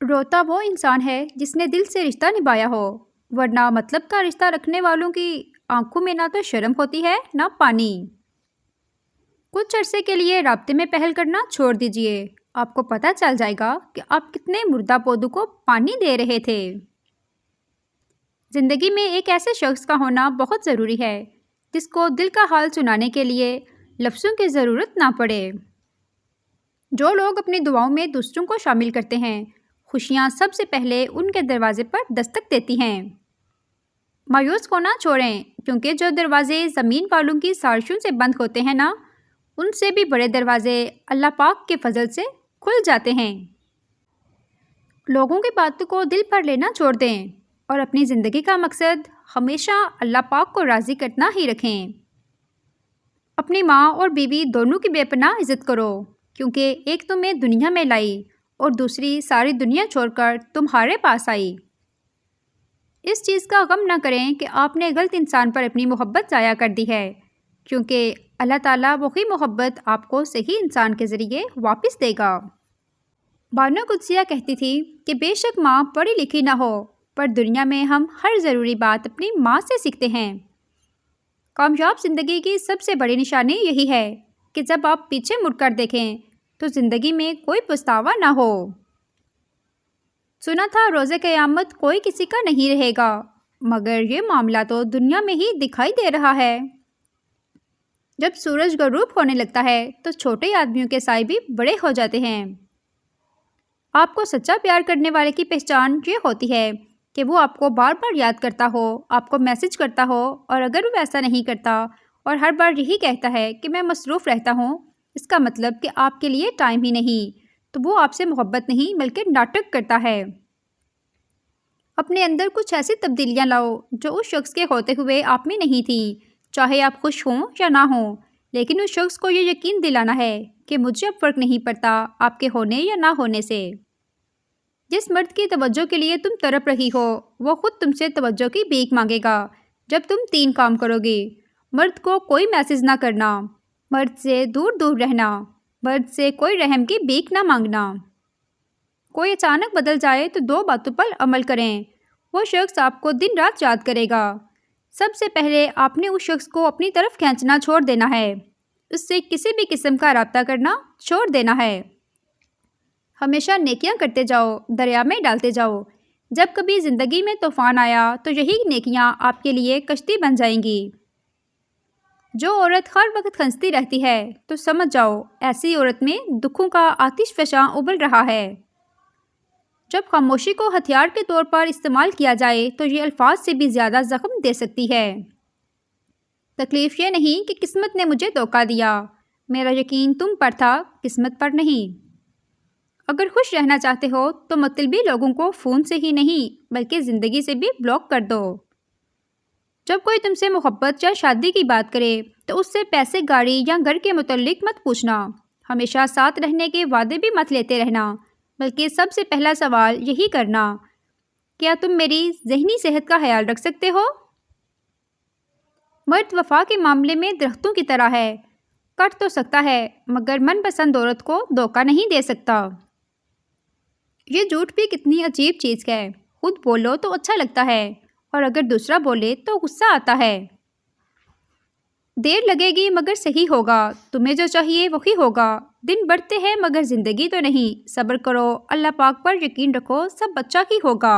روتا وہ انسان ہے جس نے دل سے رشتہ نبھایا ہو، ورنہ مطلب کا رشتہ رکھنے والوں کی آنکھوں میں نہ تو شرم ہوتی ہے نہ پانی۔ کچھ عرصے کے لیے رابطے میں پہل کرنا چھوڑ دیجئے، آپ کو پتہ چل جائے گا کہ آپ کتنے مردہ پودوں کو پانی دے رہے تھے۔ زندگی میں ایک ایسے شخص کا ہونا بہت ضروری ہے جس کو دل کا حال سنانے کے لیے لفظوں کی ضرورت نہ پڑے۔ جو لوگ اپنی دعاؤں میں دوسروں کو شامل کرتے ہیں، خوشیاں سب سے پہلے ان کے دروازے پر دستک دیتی ہیں۔ مایوس ہونا چھوڑیں، کیونکہ جو دروازے زمین والوں کی سازشوں سے بند ہوتے ہیں نا، ان سے بھی بڑے دروازے اللہ پاک کے فضل سے کھل جاتے ہیں۔ لوگوں کی باتوں کو دل پر لینا چھوڑ دیں اور اپنی زندگی کا مقصد ہمیشہ اللہ پاک کو راضی کرنا ہی رکھیں۔ اپنی ماں اور بیوی دونوں کی بے پناہ عزت کرو، کیونکہ ایک تمہیں دنیا میں لائی اور دوسری ساری دنیا چھوڑ کر تمہارے پاس آئی۔ اس چیز کا غم نہ کریں کہ آپ نے غلط انسان پر اپنی محبت ضائع کر دی ہے، کیونکہ اللہ تعالیٰ وہی محبت آپ کو صحیح انسان کے ذریعے واپس دے گا۔ بانو قدسیہ کہتی تھی کہ بے شک ماں پڑھی لکھی نہ ہو، پر دنیا میں ہم ہر ضروری بات اپنی ماں سے سیکھتے ہیں۔ کامیاب زندگی کی سب سے بڑی نشانی یہی ہے کہ جب آپ پیچھے مڑ کر دیکھیں تو زندگی میں کوئی پچھتاوا نہ ہو۔ سنا تھا روز قیامت کوئی کسی کا نہیں رہے گا، مگر یہ معاملہ تو دنیا میں ہی دکھائی دے رہا ہے۔ جب سورج غروب ہونے لگتا ہے تو چھوٹے آدمیوں کے سائے بھی بڑے ہو جاتے ہیں۔ آپ کو سچا پیار کرنے والے کی پہچان یہ ہوتی ہے کہ وہ آپ کو بار بار یاد کرتا ہو، آپ کو میسج کرتا ہو، اور اگر وہ ایسا نہیں کرتا اور ہر بار یہی کہتا ہے کہ میں مصروف رہتا ہوں، اس کا مطلب کہ آپ کے لیے ٹائم ہی نہیں، تو وہ آپ سے محبت نہیں بلکہ ناٹک کرتا ہے۔ اپنے اندر کچھ ایسی تبدیلیاں لاؤ جو اس شخص کے ہوتے ہوئے آپ میں نہیں تھیں، چاہے آپ خوش ہوں یا نہ ہوں، لیکن اس شخص کو یہ یقین دلانا ہے کہ مجھے اب فرق نہیں پڑتا آپ کے ہونے یا نہ ہونے سے۔ جس مرد کی توجہ کے لیے تم تڑپ رہی ہو، وہ خود تم سے توجہ کی بھیک مانگے گا جب تم 3 کام کرو گی: مرد کو کوئی میسج نہ کرنا، مرد سے دور دور رہنا، مرد سے کوئی رحم کی بھیک نہ مانگنا۔ کوئی اچانک بدل جائے تو 2 باتوں پر عمل کریں، وہ شخص آپ کو دن رات یاد کرے گا۔ سب سے پہلے آپ نے اس شخص کو اپنی طرف کھینچنا چھوڑ دینا ہے، اس سے کسی بھی قسم کا رابطہ کرنا چھوڑ دینا ہے۔ ہمیشہ نیکیاں کرتے جاؤ، دریا میں ڈالتے جاؤ۔ جب کبھی زندگی میں طوفان آیا تو یہی نیکیاں آپ کے لیے کشتی بن جائیں گی۔ جو عورت ہر وقت ہنستی رہتی ہے تو سمجھ جاؤ ایسی عورت میں دکھوں کا آتش فشاں ابل رہا ہے۔ جب خاموشی کو ہتھیار کے طور پر استعمال کیا جائے تو یہ الفاظ سے بھی زیادہ زخم دے سکتی ہے۔ تکلیف یہ نہیں کہ قسمت نے مجھے دھوکہ دیا، میرا یقین تم پر تھا، قسمت پر نہیں۔ اگر خوش رہنا چاہتے ہو تو مطلبی لوگوں کو فون سے ہی نہیں بلکہ زندگی سے بھی بلاک کر دو۔ جب کوئی تم سے محبت یا شادی کی بات کرے تو اس سے پیسے، گاڑی یا گھر کے متعلق مت پوچھنا۔ ہمیشہ ساتھ رہنے کے وعدے بھی مت لیتے رہنا، بلکہ سب سے پہلا سوال یہی کرنا: کیا تم میری ذہنی صحت کا خیال رکھ سکتے ہو؟ مرد وفا کے معاملے میں درختوں کی طرح ہے، کٹ تو سکتا ہے مگر من پسند عورت کو دھوکہ نہیں دے سکتا۔ یہ جھوٹ بھی کتنی عجیب چیز ہے، خود بولو تو اچھا لگتا ہے اور اگر دوسرا بولے تو غصہ آتا ہے۔ دیر لگے گی مگر صحیح ہوگا، تمہیں جو چاہیے وہی ہوگا۔ دن بڑھتے ہیں مگر زندگی تو نہیں، صبر کرو، اللہ پاک پر یقین رکھو، سب اچھا ہی ہوگا۔